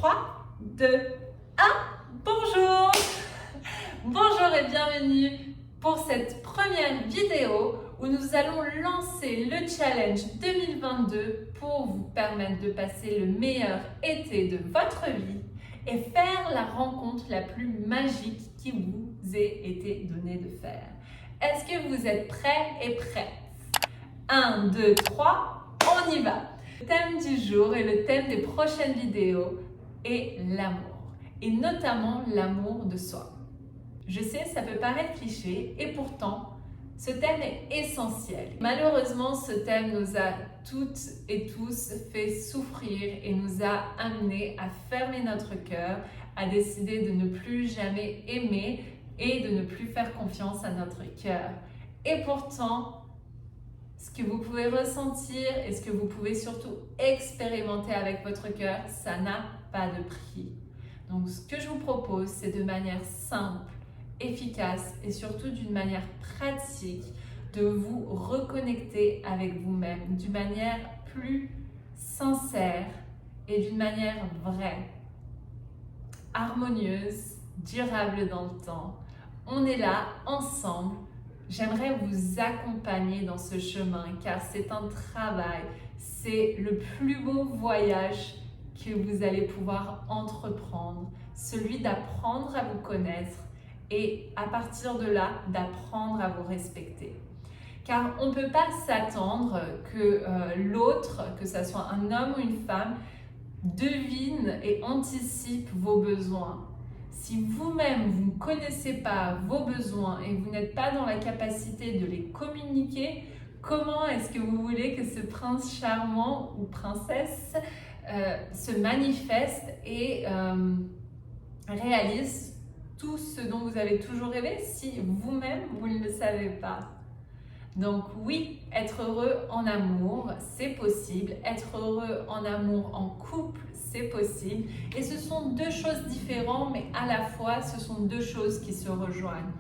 3, 2, 1. Bonjour! Bonjour et bienvenue pour cette première vidéo où nous allons lancer le challenge 2022 pour vous permettre de passer le meilleur été de votre vie et faire la rencontre la plus magique qui vous ait été donnée de faire. Est-ce que vous êtes prêts et prêtes? 1, 2, 3, on y va! Le thème du jour et le thème des prochaines vidéos est l'amour, et notamment l'amour de soi. Je sais, ça peut paraître cliché, et pourtant, ce thème est essentiel. Malheureusement, ce thème nous a toutes et tous fait souffrir et nous a amenés à fermer notre cœur, à décider de ne plus jamais aimer et de ne plus faire confiance à notre cœur. Et pourtant, ce que vous pouvez ressentir et ce que vous pouvez surtout expérimenter avec votre cœur, ça n'a pas de prix. Donc, ce que je vous propose, c'est de manière simple, efficace et surtout d'une manière pratique de vous reconnecter avec vous-même d'une manière plus sincère et d'une manière vraie, harmonieuse, durable dans le temps. On est là ensemble. J'aimerais vous accompagner dans ce chemin car c'est un travail, c'est le plus beau voyage que vous allez pouvoir entreprendre, celui d'apprendre à vous connaître et à partir de là, d'apprendre à vous respecter. Car on ne peut pas s'attendre que l'autre, que ce soit un homme ou une femme, devine et anticipe vos besoins. Si vous-même, vous ne connaissez pas vos besoins et vous n'êtes pas dans la capacité de les communiquer, comment est-ce que vous voulez que ce prince charmant ou princesse se manifeste et réalise tout ce dont vous avez toujours rêvé si vous-même, vous ne le savez pas? Donc oui, être heureux en amour, c'est possible. Être heureux en amour en couple, c'est possible. Et ce sont deux choses différentes, mais à la fois, ce sont deux choses qui se rejoignent.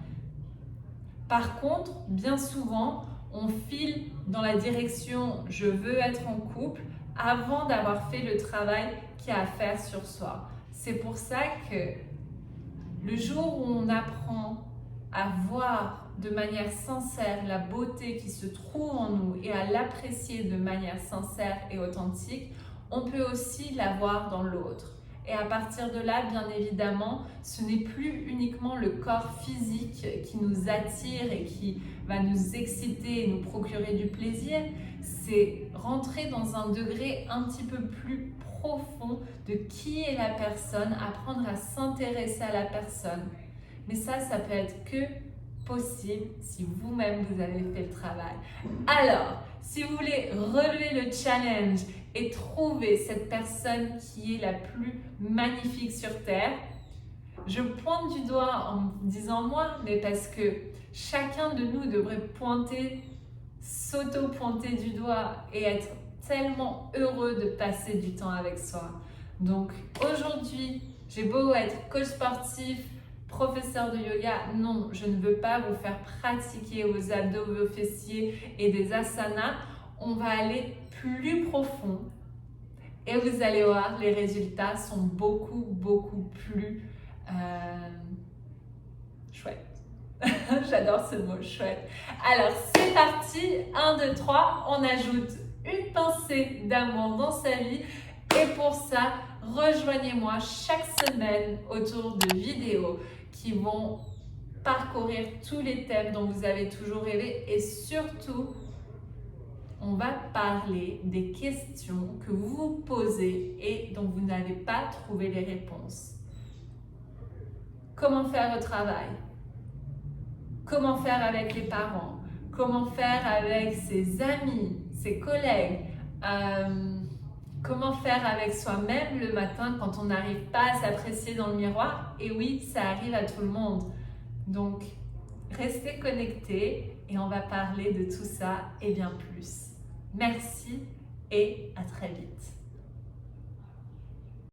Par contre, bien souvent, on file dans la direction « je veux être en couple » avant d'avoir fait le travail qu'il y a à faire sur soi. C'est pour ça que le jour où on apprend à voir de manière sincère la beauté qui se trouve en nous et à l'apprécier de manière sincère et authentique, on peut aussi la voir dans l'autre. Et à partir de là, bien évidemment, ce n'est plus uniquement le corps physique qui nous attire et qui va nous exciter et nous procurer du plaisir, c'est rentrer dans un degré un petit peu plus profond de qui est la personne, apprendre à s'intéresser à la personne. Mais ça peut être que possible si vous-même vous avez fait le travail. Alors, si vous voulez relever le challenge et trouver cette personne qui est la plus magnifique sur Terre, je pointe du doigt en disant moi, mais parce que chacun de nous devrait s'auto-pointer du doigt et être tellement heureux de passer du temps avec soi. Donc aujourd'hui, j'ai beau être coach sportif, professeur de yoga, non, je ne veux pas vous faire pratiquer vos abdos, vos fessiers et des asanas. On va aller plus profond et vous allez voir, les résultats sont beaucoup plus chouettes. J'adore ce mot, chouette. Alors, c'est parti. 1, 2, 3. On ajoute une pincée d'amour dans sa vie. Et pour ça, rejoignez-moi chaque semaine autour de vidéos qui vont parcourir tous les thèmes dont vous avez toujours rêvé. Et surtout, on va parler des questions que vous vous posez et dont vous n'avez pas trouvé les réponses. Comment faire au travail? Comment faire avec les parents? Comment faire avec ses amis, ses collègues? Comment faire avec soi-même le matin quand on n'arrive pas à s'apprécier dans le miroir? Et oui, ça arrive à tout le monde. Donc, restez connectés et on va parler de tout ça et bien plus. Merci et à très vite.